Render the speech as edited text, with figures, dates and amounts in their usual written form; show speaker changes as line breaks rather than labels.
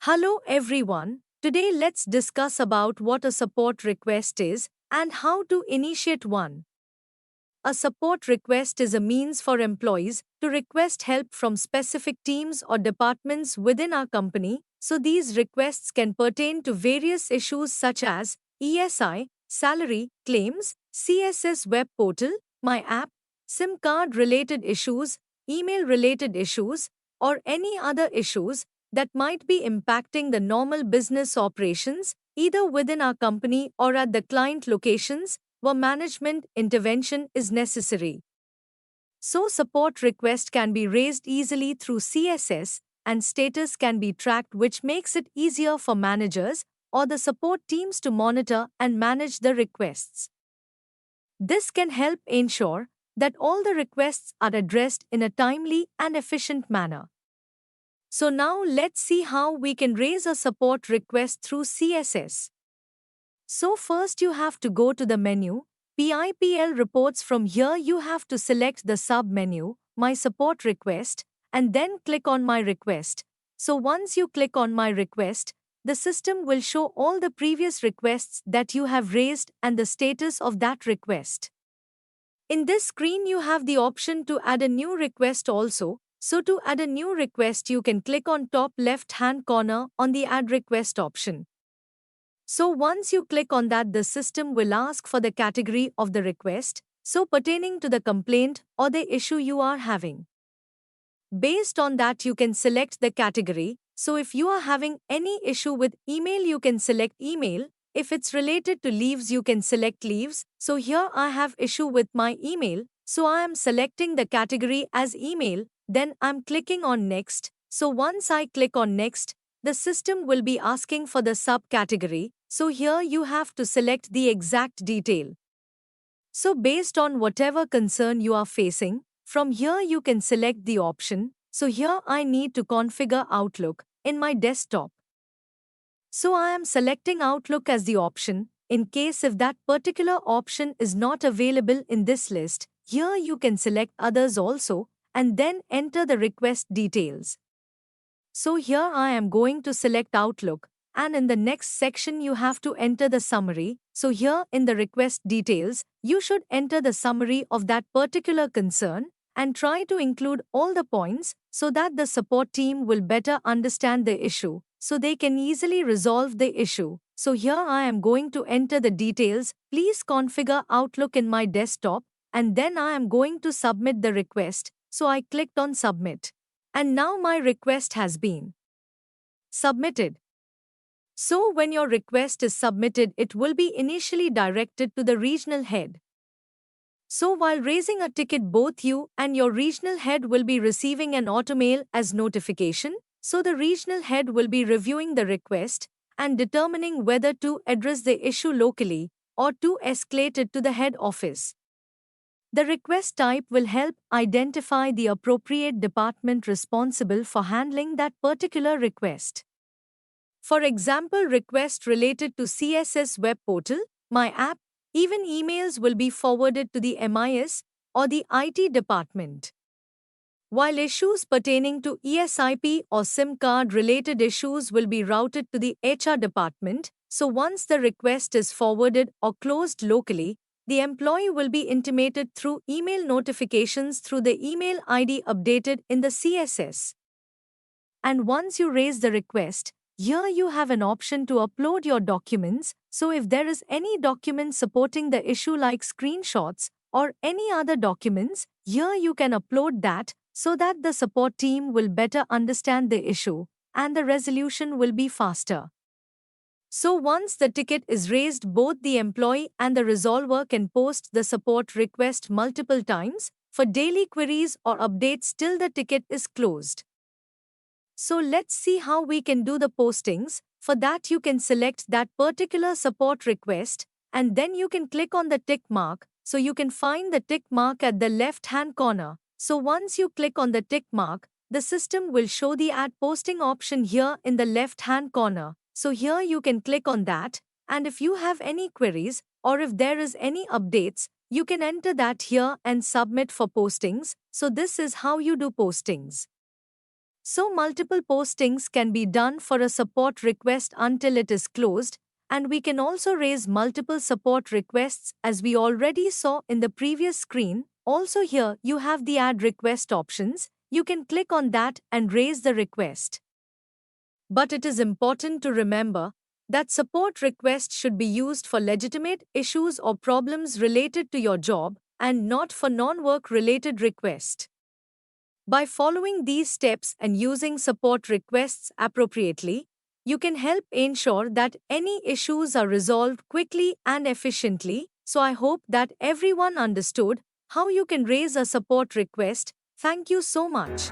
Hello everyone. Today let's discuss about what a support request is and how to initiate one. A support request is a means for employees to request help from specific teams or departments within our company. So these requests can pertain to various issues such as ESI, salary, claims, CSS web portal, my app, SIM card related issues, email related issues, or any other issues that might be impacting the normal business operations either within our company or at the client locations where management intervention is necessary. So, support request can be raised easily through CSS, and status can be tracked, which makes it easier for managers or the support teams to monitor and manage the requests. This can help ensure that all the requests are addressed in a timely and efficient manner. So, now let's see how we can raise a support request through CSS. So first you have to go to the menu, PIPL reports. From here you have to select the sub-menu, My Support Request, and then click on My Request. So once you click on My Request, the system will show all the previous requests that you have raised and the status of that request. In this screen you have the option to add a new request also. So to add a new request you can click on top left hand corner on the Add Request option. So once you click on that, the system will ask for the category of the request, so pertaining to the complaint or the issue you are having. Based on that, you can select the category. So if you are having any issue with email, you can select email. If it's related to leaves, you can select leaves. So here I have issue with my email, so I am selecting the category as email, then I'm clicking on next. So once I click on next, the system will be asking for the subcategory, so here you have to select the exact detail. So based on whatever concern you are facing, from here you can select the option. So here I need to configure Outlook in my desktop. So I am selecting Outlook as the option. In case if that particular option is not available in this list, here you can select others also and then enter the request details. So here I am going to select Outlook, and in the next section you have to enter the summary. So here in the request details, you should enter the summary of that particular concern and try to include all the points so that the support team will better understand the issue, so they can easily resolve the issue. So here I am going to enter the details. Please configure Outlook in my desktop, and then I am going to submit the request. So I clicked on Submit. And now my request has been submitted. So when your request is submitted, it will be initially directed to the regional head. So while raising a ticket, both you and your regional head will be receiving an automail as notification. So the regional head will be reviewing the request and determining whether to address the issue locally or to escalate it to the head office. The request type will help identify the appropriate department responsible for handling that particular request. For example, request related to CSS web portal, my app, even emails will be forwarded to the MIS or the IT department. While issues pertaining to ESIP or SIM card related issues will be routed to the HR department, so once the request is forwarded or closed locally, the employee will be intimated through email notifications through the email ID updated in the CSS. And once you raise the request, here you have an option to upload your documents. So if there is any document supporting the issue like screenshots or any other documents, here you can upload that so that the support team will better understand the issue and the resolution will be faster. So once the ticket is raised, both the employee and the resolver can post the support request multiple times for daily queries or updates till the ticket is closed. So let's see how we can do the postings. For that you can select that particular support request and then you can click on the tick mark. So you can find the tick mark at the left hand corner. So once you click on the tick mark, the system will show the add posting option here in the left hand corner. So here you can click on that, and if you have any queries or if there is any updates, you can enter that here and submit for postings. So this is how you do postings. So multiple postings can be done for a support request until it is closed, and we can also raise multiple support requests as we already saw in the previous screen. Also here you have the add request options. You can click on that and raise the request. But it is important to remember that support requests should be used for legitimate issues or problems related to your job and not for non-work related requests. By following these steps and using support requests appropriately, you can help ensure that any issues are resolved quickly and efficiently. So I hope that everyone understood how you can raise a support request. Thank you so much.